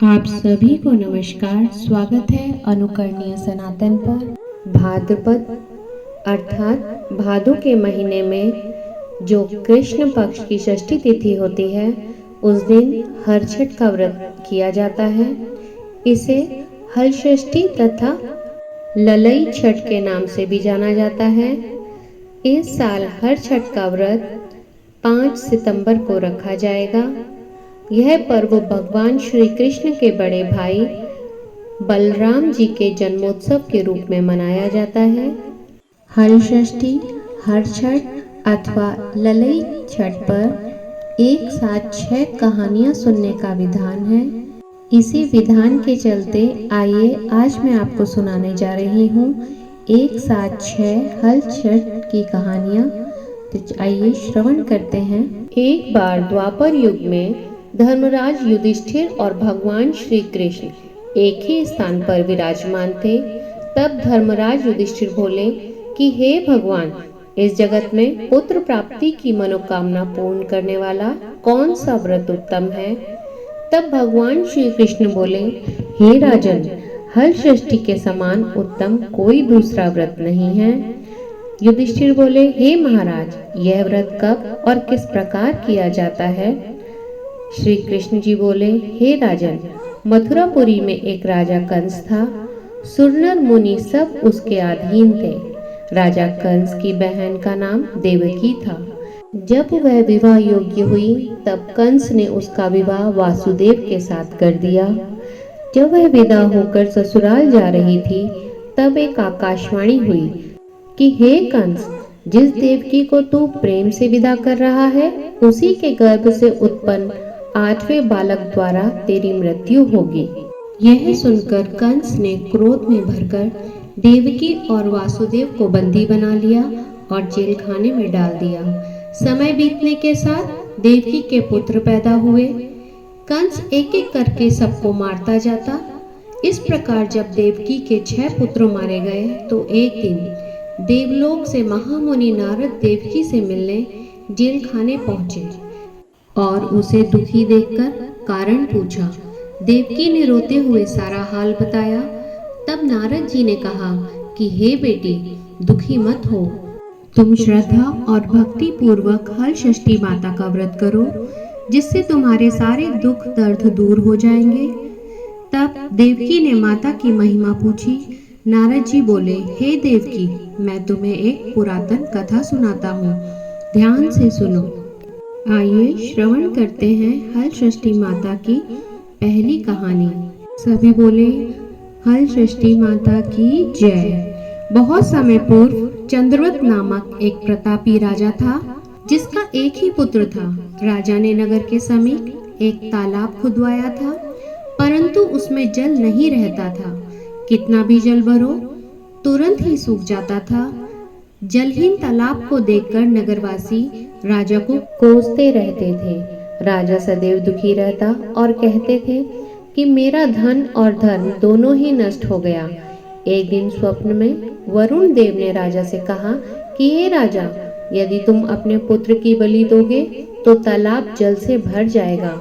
आप सभी को नमस्कार। स्वागत है अनुकरणीय सनातन पर। भाद्रपद अर्थात भादो के महीने में जो कृष्ण पक्ष की षष्ठी तिथि होती है, उस दिन हर छठ का व्रत किया जाता है। इसे हल षष्ठी तथा ललई छठ के नाम से भी जाना जाता है। इस साल हर छठ का व्रत 5 सितंबर को रखा जाएगा। यह पर्व भगवान श्री कृष्ण के बड़े भाई बलराम जी के जन्मोत्सव के रूप में मनाया जाता है। हल षष्ठी, हर छठ अथवा ललई छठ पर एक साथ 6 कहानियां सुनने का विधान है। इसी विधान के चलते आइए आज मैं आपको सुनाने जा रही हूँ एक साथ 6 हल छठ की कहानियां। तो आइए श्रवण करते हैं। एक बार द्वापर युग में धर्मराज युधिष्ठिर और भगवान श्री कृष्ण एक ही स्थान पर विराजमान थे। तब धर्मराज युधिष्ठिर बोले कि हे भगवान, इस जगत में पुत्र प्राप्ति की मनोकामना पूर्ण करने वाला कौन सा व्रत उत्तम है? तब भगवान श्री कृष्ण बोले, हे राजन, हल षष्ठी के समान उत्तम कोई दूसरा व्रत नहीं है। युधिष्ठिर बोले, हे महाराज, यह व्रत कब और किस प्रकार किया जाता है? श्री कृष्ण जी बोले, हे राजन, मथुरापुरी में एक राजा कंस था। सुरनर मुनि सब उसके अधीन थे। राजा कंस की बहन का नाम देवकी था। जब वह विवाह योग्य हुई, तब कंस ने उसका विवाह वासुदेव के साथ कर दिया। जब वह विदा होकर ससुराल जा रही थी, तब एक आकाशवाणी हुई कि हे कंस, जिस देवकी को तू प्रेम से विदा कर रहा है, उसी के गर्भ से उत्पन्न 8वें बालक द्वारा तेरी मृत्यु होगी। यह सुनकर कंस ने क्रोध में भरकर देवकी और वासुदेव को बंदी बना लिया और जेल खाने में डाल दिया। समय बीतने के साथ देवकी के पुत्र पैदा हुए। कंस एक एक करके सबको मारता जाता। इस प्रकार जब देवकी के 6 पुत्र मारे गए, तो एक दिन देवलोक से महामुनि नारद देवकी से मिलने जेल खाने पहुंचे और उसे दुखी देखकर कारण पूछा। देवकी ने रोते हुए सारा हाल बताया। तब नारद जी ने कहा कि हे बेटी, दुखी मत हो। तुम श्रद्धा और भक्ति पूर्वक हल षष्ठी माता का व्रत करो, जिससे तुम्हारे सारे दुख दर्द दूर हो जाएंगे। तब देवकी ने माता की महिमा पूछी। नारद जी बोले, हे देवकी, मैं तुम्हें एक पुरातन कथा सुनाता हूँ, ध्यान से सुनो। आइए श्रवण करते हैं हल षष्ठी माता की पहली कहानी। सभी बोले, हल षष्ठी माता की जय। बहुत समय पूर्व चंद्रवत नामक एक प्रतापी राजा था, जिसका एक ही पुत्र था। राजा ने नगर के समीप एक तालाब खुदवाया था, परंतु उसमें जल नहीं रहता था। कितना भी जल भरो, तुरंत ही सूख जाता था। जलहीन तालाब को देखकर नगरवासी राजा को कोसते रहते थे। राजा सदैव दुखी रहता और कहते थे कि मेरा धन और धर्म दोनों ही नष्ट हो गया। एक दिन स्वप्न में वरुण देव ने राजा से कहा कि हे राजा, यदि तुम अपने पुत्र की बलि दोगे तो तालाब जल से भर जाएगा।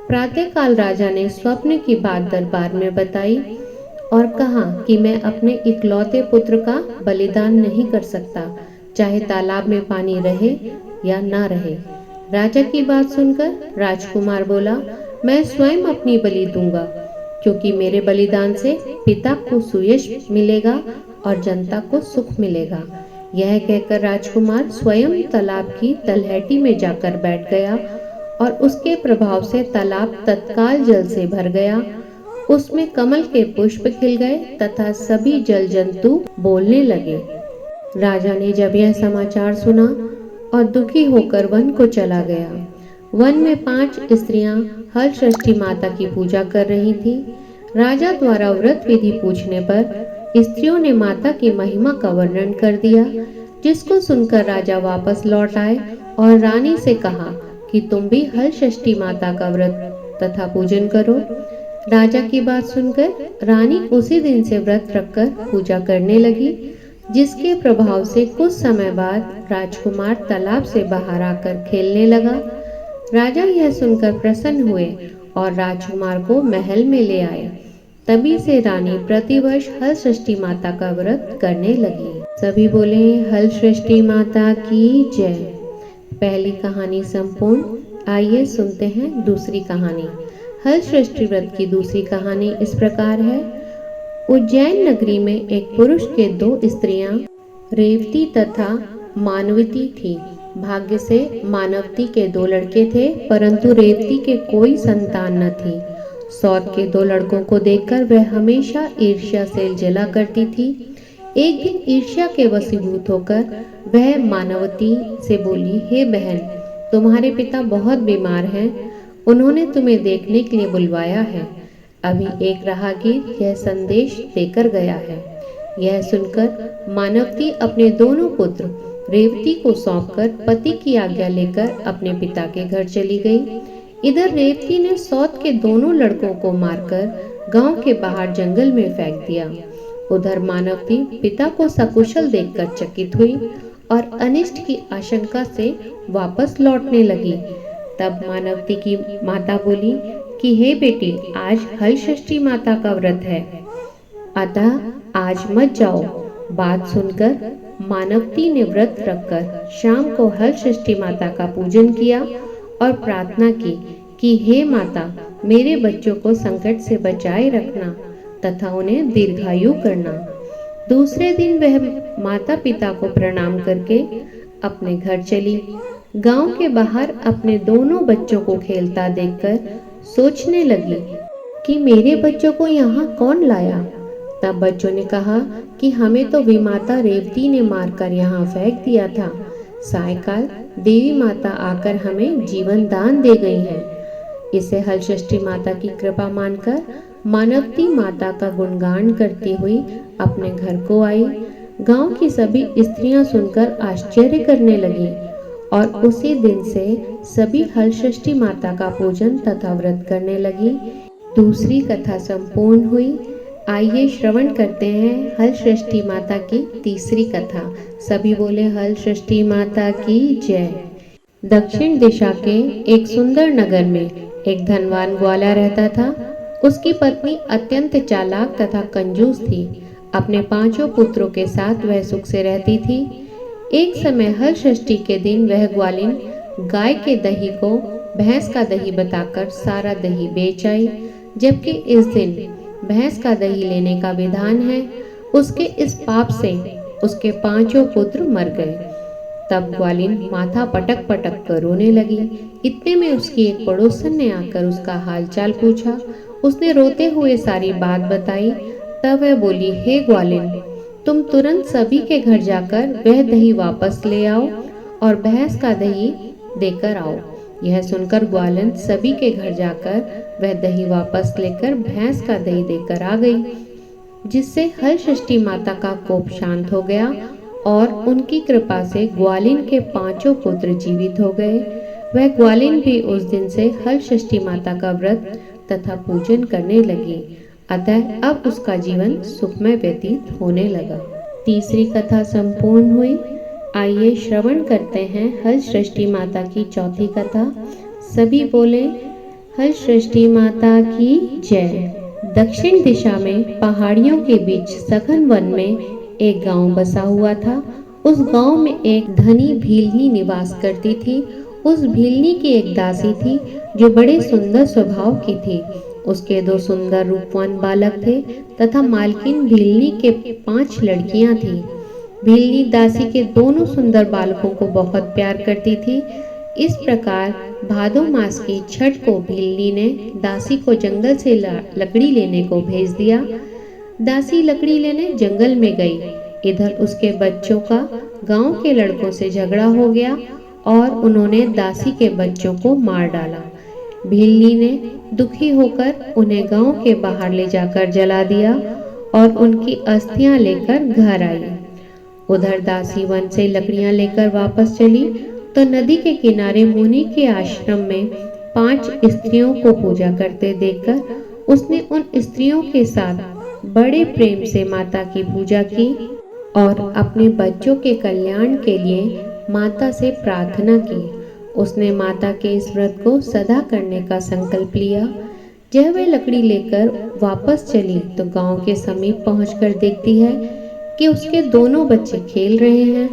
प्रातःकाल राजा ने स्वप्न की बात दरबार में बताई और कहा कि मैं अपने इकलौते पुत्र का बलिदान नहीं कर सकता, चाहे तालाब में पानी रहे या ना रहे। राजा की बात सुनकर राजकुमार बोला, मैं स्वयं अपनी बलि दूंगा, क्योंकि मेरे बलिदान से पिता को सुयश मिलेगा और जनता को सुख मिलेगा। यह कहकर राजकुमार स्वयं तालाब की तलहटी में जाकर बैठ गया और उसके प्रभाव से तालाब तत्काल जल से भर गया। उसमें कमल के पुष्प खिल गए तथा सभी जल जंतु बोलने लगे। राजा ने जब यह समाचार सुना और दुखी होकर वन को चला गया। वन में 5 स्त्रियां हल षष्ठी माता की पूजा कर रही थी। राजा द्वारा व्रत विधि पूछने पर स्त्रियों ने माता की महिमा का वर्णन कर दिया, जिसको सुनकर राजा वापस लौट आए और रानी से कहा कि तुम भी हल षष्ठी माता का व्रत तथा पूजन करो। राजा की बात सुनकर रानी उसी दिन से व्रत रखकर पूजा करने लगी, जिसके प्रभाव से कुछ समय बाद राजकुमार तालाब से बाहर आकर खेलने लगा। राजा यह सुनकर प्रसन्न हुए और राजकुमार को महल में ले आए। तभी से रानी प्रतिवर्ष हल षष्ठी माता का व्रत करने लगी। सभी बोले हल षष्ठी माता की जय। पहली कहानी संपूर्ण। आइए सुनते हैं दूसरी कहानी। हल षष्ठी व्रत की दूसरी कहानी इस प्रकार है। उज्जैन नगरी में एक पुरुष के 2 स्त्रियां रेवती तथा मानवती थी। भाग्य से मानवती के 2 लड़के थे, परंतु रेवती के कोई संतान न थी। सौत के 2 लड़कों को देखकर वह हमेशा ईर्ष्या से जला करती थी। एक दिन ईर्ष्या के वशीभूत होकर वह मानवती से बोली, हे बहन, तुम्हारे पिता बहुत बीमार हैं, उन्होंने तुम्हें देखने के लिए बुलवाया है। अभी एक राहगीर यह संदेश देकर गया है। यह सुनकर मानवती अपने दोनों पुत्र रेवती को सौंपकर पति की आज्ञा लेकर अपने पिता के घर चली गई। इधर रेवती ने सौत के दोनों लड़कों को मारकर गांव के बाहर जंगल में फेंक दिया। उधर मानवती पिता को सकुशल देखकर चकित हुई और अनिष्ट की आशंका से वापस लौटने लगी। तब मानवती की माता बोली कि हे बेटी, आज हल षष्ठी माता का व्रत है, अतः आज मत जाओ। बात सुनकर मानवती ने व्रत रखकर शाम को हल षष्ठी माता का पूजन किया और प्रार्थना की कि हे माता, मेरे बच्चों को संकट से बचाए रखना तथा उन्हें दीर्घायु करना। दूसरे दिन वह माता पिता को प्रणाम करके अपने घर चली। गांव के बाहर अपने दोनों बच्चों को खेलता देखकर सोचने लगी कि मेरे बच्चों को यहाँ कौन लाया। तब बच्चों ने कहा कि हमें तो विमाता रेवती ने मारकर यहाँ फेंक दिया था। सायकाल देवी माता आकर हमें जीवन दान दे गई हैं। इसे हल षष्ठी माता की कृपा मानकर मानवती माता का गुणगान करती हुई अपने घर को आई। गांव की सभी स्त्रियां सुनकर आश्चर्य करने लगी और उसी दिन से सभी हल षष्ठी माता का पूजन तथा व्रत करने लगी। दूसरी कथा संपूर्ण हुई। आइए श्रवण करते हैं हल षष्ठी माता की तीसरी कथा। सभी बोले हल षष्ठी माता की जय। दक्षिण दिशा के एक सुंदर नगर में एक धनवान ग्वाला रहता था। उसकी पत्नी अत्यंत चालाक तथा कंजूस थी। अपने 5 पुत्रों के साथ वह सुख से रहती थी। एक समय हल षष्ठी के दिन वह ग्वालिन गाय के दही को भैंस का दही बताकर सारा दही बेच आई। जबकि इस दिन भैंस का दही लेने का विधान है, उसके इस पाप से उसके 5 पुत्र मर गए। तब ग्वालिन माथा पटक पटक कर रोने लगी। इतने में उसकी एक पड़ोसन ने आकर उसका हालचाल पूछा। उसने रोते हुए सारी बात बताई। तब वह बोली, हे ग्वालिन, तुम तुरंत सभी के घर जाकर वह दही वापस ले आओ और भैंस का दही देकर आओ। यह सुनकर ग्वालिन सभी के घर जाकर वह दही वापस लेकर भैंस का दही देकर आ गई, जिससे हल षष्ठी माता का कोप शांत हो गया और उनकी कृपा से ग्वालिन के 5 पुत्र जीवित हो गए। वह ग्वालिन भी उस दिन से हल षष्ठी माता का व्रत तथा पूजन करने लगी। अतः अब उसका जीवन सुखमय व्यतीत होने लगा। तीसरी कथा संपूर्ण हुई। आइए श्रवण करते हैं हल षष्ठी माता की चौथी कथा। सभी बोले हल षष्ठी माता की जय। दक्षिण दिशा में पहाड़ियों के बीच सघन वन में एक गांव बसा हुआ था। उस गांव में एक धनी भीलनी निवास करती थी। उस भीलनी की एक दासी थी जो बड़े सुंदर स्वभाव की थी। उसके 2 सुंदर रूपवान बालक थे तथा मालकिन भीलनी के 5 लड़कियां थीं। भीलनी दासी के दोनों सुंदर बालकों को बहुत प्यार करती थी। इस प्रकार भादो मास की छठ को भीलनी ने दासी को जंगल से लकड़ी लेने को भेज दिया। दासी लकड़ी लेने जंगल में गई। इधर उसके बच्चों का गांव के लड़कों से झगड़ा हो गया और उन्होंने दासी के बच्चों को मार डाला। भीलनी ने दुखी होकर उन्हें गांव के बाहर ले जाकर जला दिया और उनकी अस्थियां लेकर घर आई। उधर दासी वन से लकड़ियां लेकर वापस चली तो नदी के किनारे मुनि के आश्रम में 5 स्त्रियों को पूजा करते देखकर उसने उन स्त्रियों के साथ बड़े प्रेम से माता की पूजा की और अपने बच्चों के कल्याण के लिए माता से प्रार्थना की। उसने माता के इस व्रत को सदा करने का संकल्प लिया। जब वह लकड़ी लेकर वापस चली तो गांव के समीप पहुंचकर देखती है कि उसके दोनों बच्चे खेल रहे हैं।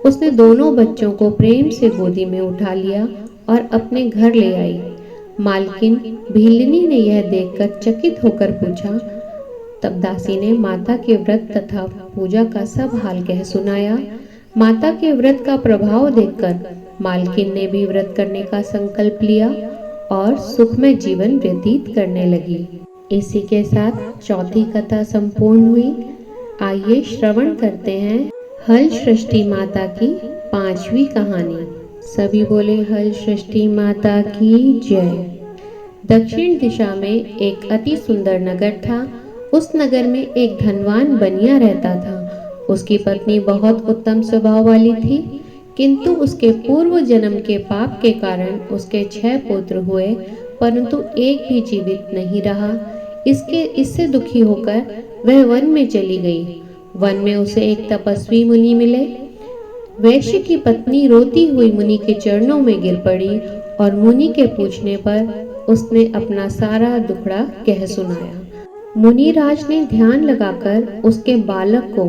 उसने दोनों बच्चों को प्रेम से गोदी में उठा लिया और अपने घर ले आई। मालकिन भीलनी ने यह देखकर चकित होकर पूछा। तब दासी ने माता के व्रत तथा पूजा का सब हाल कह सुनाया। माता के व्रत का प्रभाव देखकर मालकिन ने भी व्रत करने का संकल्प लिया और सुखमय जीवन व्यतीत करने लगी। इसी के साथ चौथी कथा संपूर्ण हुई। आइए श्रवण करते हैं हल सृष्टि माता की 5वीं कहानी। सभी बोले हल सृष्टि माता की जय। दक्षिण दिशा में एक अति सुंदर नगर था। उस नगर में एक धनवान बनिया रहता था। उसकी पत्नी बहुत उत्तम स्वभाव वाली थी, किंतु उसके पूर्व जन्म के पाप के कारण उसके 6 पुत्र हुए, परंतु एक भी जीवित नहीं रहा। इससे दुखी होकर वह वन में चली गई। वन में उसे एक तपस्वी मुनि मिले। वैश्य की पत्नी रोती हुई मुनि के चरणों में गिर पड़ी और मुनि के पूछने पर उसने अपना सारा दुखड़ा कह सुनाया। मुनिराज ने ध्यान लगाकर उसके बालक को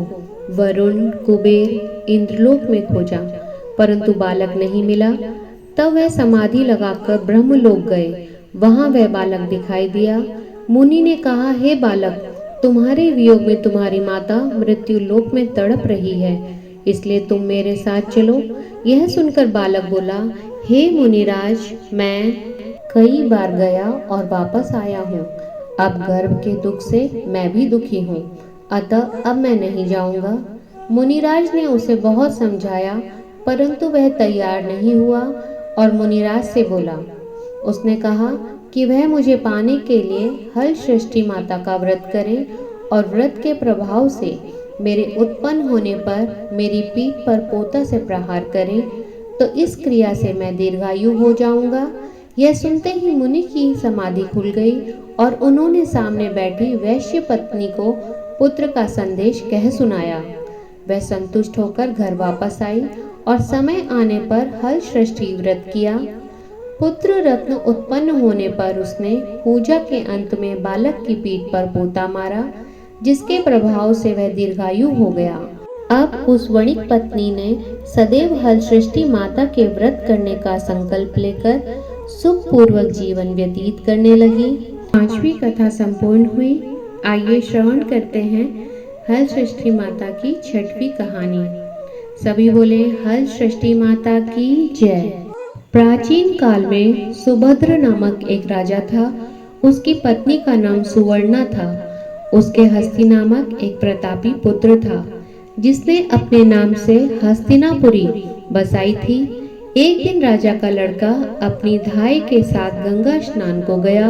वरुण, कुबेर, इंद्रलोक में खोजा, परंतु बालक नहीं मिला। तब वह समाधि लगाकर ब्रह्मलोक गए। वहां वह बालक दिखाई दिया। मुनि ने कहा, हे बालक, तुम्हारे वियोग में तुम्हारी माता मृत्यु लोक में तड़प रही है, इसलिए तुम मेरे साथ चलो। यह सुनकर बालक बोला, हे मुनिराज, मैं कई बार गया और वापस आया हूँ। अब गर्भ के दुख से मैं भी दुखी हूँ, अतः अब मैं नहीं जाऊंगा। मुनिराज ने उसे बहुत समझाया, परंतु वह तैयार नहीं हुआ और मुनिराज से बोला। उसने कहा कि वह मुझे पाने के लिए हल सृष्टि माता का व्रत करे और व्रत के प्रभाव से मेरे उत्पन्न होने पर मेरी पीठ पर पोता से प्रहार करे, तो इस क्रिया से मैं दीर्घायु हो जाऊंगा। यह सुनते ही मुनि की समाधि खुल गई और उन्होंने सामने बैठी वैश्य पत्नी को पुत्र का संदेश कह सुनाया। वह संतुष्ट होकर घर वापस आई और समय आने पर हल सृष्टि व्रत किया। पुत्र रत्न उत्पन्न होने पर उसने पूजा के अंत में बालक की पीठ पर पोता मारा, जिसके प्रभाव से वह दीर्घायु हो गया। अब उस वणिक पत्नी ने सदैव हल सृष्टि माता के व्रत करने का संकल्प लेकर सुखपूर्वक जीवन व्यतीत करने लगी। 5वीं कथा संपूर्ण हुई। आइए श्रवण करते हैं हल सृष्टि माता की 6वीं कहानी। सभी बोले हल सृष्टि माता की जय। प्राचीन काल में सुभद्र नामक एक राजा था। उसकी पत्नी का नाम सुवर्णा था। उसके हस्ती नामक एक प्रतापी पुत्र था, जिसने अपने नाम से हस्तिनापुरी बसाई थी। एक दिन राजा का लड़का अपनी धाई के साथ गंगा स्नान को गया।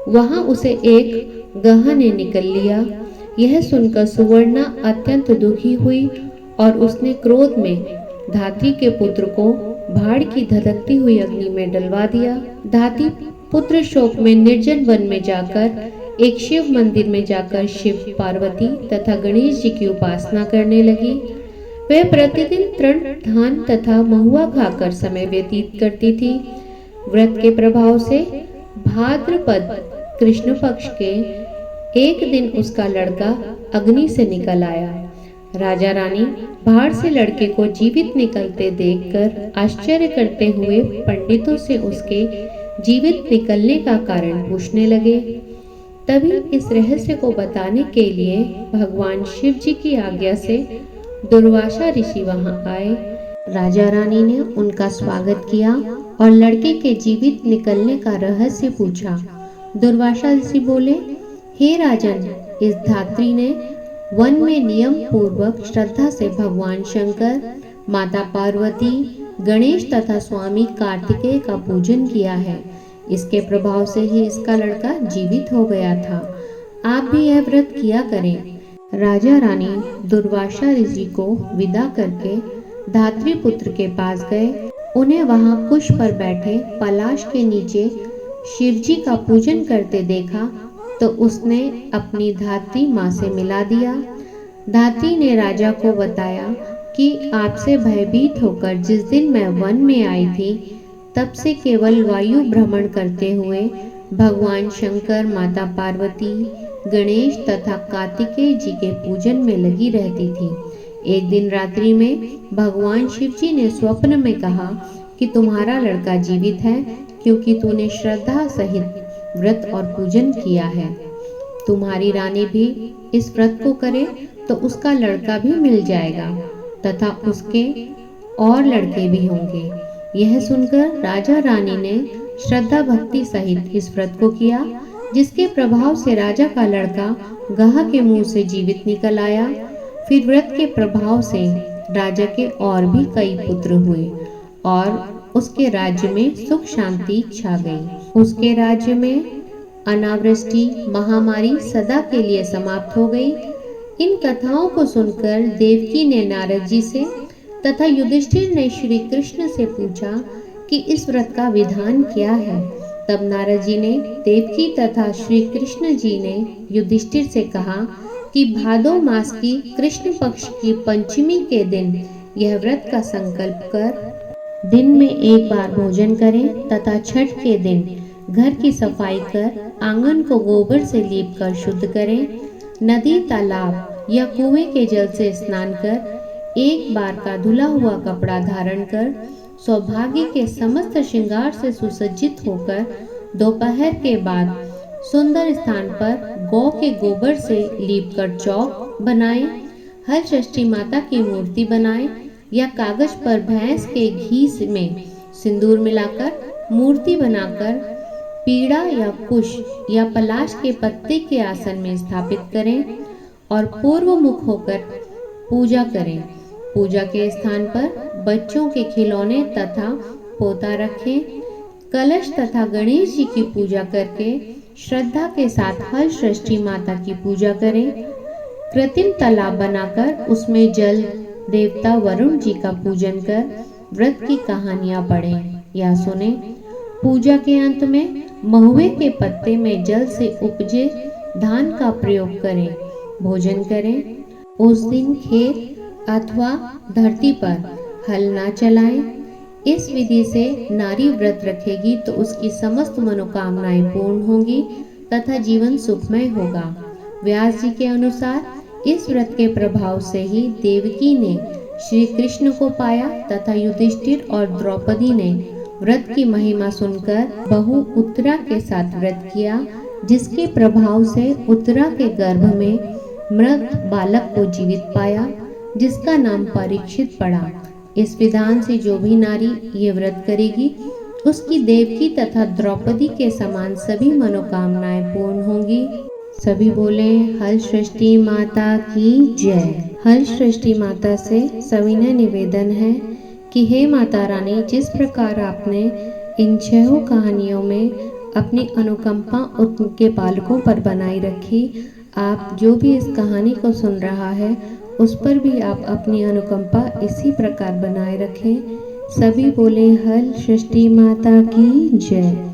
वहां उसे एक गधा ने निकल लिया। यह सुनकर सुवर्णा अत्यंत दुखी हुई और उसने क्रोध में धात्री के पुत्र को भाड़ की धधकती हुई अग्नि में डलवा दिया। धात्री पुत्र शोक में निर्जन वन में जाकर एक शिव मंदिर में जाकर शिव, पार्वती तथा गणेश जी की उपासना करने लगी। वह प्रतिदिन तृण, धान तथा महुआ खाकर समय व्यतीत करती थी। व्रत के प्रभाव से भाद्रपद कृष्ण पक्ष के एक दिन उसका लड़का अग्नि से निकल आया। राजा रानी भाड़ से लड़के को जीवित निकलते देखकर आश्चर्य करते हुए पंडितों से उसके जीवित निकलने का कारण पूछने लगे। तभी इस रहस्य को बताने के लिए भगवान शिव जी की आज्ञा से दुर्वासा ऋषि वहां आए। राजा रानी ने उनका स्वागत किया और लड़के के जीवित निकलने का रहस्य पूछा। दुर्वासा ऋषि बोले, हे राजन, इस धात्री ने वन में नियम पूर्वक श्रद्धा से भगवान शंकर, माता पार्वती, गणेश तथा स्वामी कार्तिकेय का पूजन किया है। इसके प्रभाव से ही इसका लड़का जीवित हो गया था। आप भी यह व्रत किया करें। राजा रानी दुर्वासा ऋषि को विदा करके धात्री पुत्र के पास गए। उन्हें वहां कुश पर बैठे पलाश के नीचे शिवजी का पूजन करते देखा तो उसने अपनी धात्री माँ से मिला दिया। धात्री ने राजा को बताया कि आपसे भयभीत होकर जिस दिन मैं वन में आई थी, तब से केवल वायु भ्रमण करते हुए भगवान शंकर, माता पार्वती, गणेश तथा कार्तिकेय जी के पूजन में लगी रहती थी। एक दिन रात्रि में भगवान शिव जी ने स्वप्न में कहा कि तुम्हारा लड़का जीवित है, क्योंकि तूने श्रद्धा सहित व्रत और पूजन किया है। तुम्हारी रानी भी इस व्रत को करे तो उसका लड़का भी मिल जाएगा तथा उसके और लड़के भी होंगे। यह सुनकर राजा रानी ने श्रद्धा भक्ति सहित इस व्रत को किया, जिसके प्रभाव से राजा का लड़का गाह के मुंह से जीवित निकल आया। फिर व्रत के प्रभाव से राजा के और भी कई पुत्र हुए और उसके राज्य में सुख शांति छा गई। उसके राज्य में अनावृष्टि, महामारी सदा के लिए समाप्त हो गई। इन कथाओं को सुनकर देवकी ने नारद जी से तथा युधिष्ठिर ने श्री कृष्ण से पूछा कि इस व्रत का विधान क्या है। तब नारद जी ने देवकी तथा श्री कृष्ण जी ने युधिष्ठिर से कहा कि भादो मास की कृष्ण पक्ष की पंचमी के दिन यह व्रत का संकल्प कर दिन में एक बार भोजन करें तथा छठ के दिन घर की सफाई कर आंगन को गोबर से लीप कर शुद्ध करें। नदी, तालाब या कुएं के जल से स्नान कर एक बार का धुला हुआ कपड़ा धारण कर सौभाग्य के समस्त श्रृंगार से सुसज्जित होकर दोपहर के बाद सुंदर स्थान पर गौ के गोबर से लीप कर चौक बनाएं। हर षष्ठी माता की मूर्ति बनाएं या कागज पर भैंस के घी में सिंदूर मिलाकर मूर्ति बनाकर पीड़ा या कुश या पलाश के पत्ते के आसन में स्थापित करें और पूर्व मुख होकर पूजा करें। पूजा के स्थान पर बच्चों के खिलौने तथा पोता रखें। कलश तथा गणेश जी की पूजा करके श्रद्धा के साथ हर षष्ठी माता की पूजा करें। कृत्रिम तालाब बनाकर उसमें जल देवता वरुण जी का पूजन कर व्रत की कहानियां पढ़ें या सुने। पूजा के अंत में महुए के पत्ते में जल से उपजे धान का प्रयोग करें, भोजन करें। उस दिन खेत अथवा धरती पर हल ना चलाएं। इस विधि से नारी व्रत रखेगी तो उसकी समस्त मनोकामनाएं पूर्ण होंगी तथा जीवन सुखमय होगा। व्यास जी के अनुसार इस व्रत के प्रभाव से ही देवकी ने श्री कृष्ण को पाया तथा युधिष्ठिर और द्रौपदी ने व्रत की महिमा सुनकर बहु उत्तरा के साथ व्रत किया, जिसके प्रभाव से उत्तरा के गर्भ में मृत बालक को जीवित पाया, जिसका नाम परीक्षित पड़ा। इस विधान से जो भी नारी ये व्रत करेगी उसकी देवकी तथा द्रौपदी के समान सभी मनोकामनाएं पूर्ण होंगी। सभी बोले हल सृष्टि माता की जय। हल सृष्टि माता से सविनय निवेदन है कि हे माता रानी, जिस प्रकार आपने इन 6 कहानियों में अपनी अनुकंपा उनके बालकों पर बनाई रखी, आप जो भी इस कहानी को सुन रहा है उस पर भी आप अपनी अनुकंपा इसी प्रकार बनाए रखें। सभी बोले हल सृष्टि माता की जय।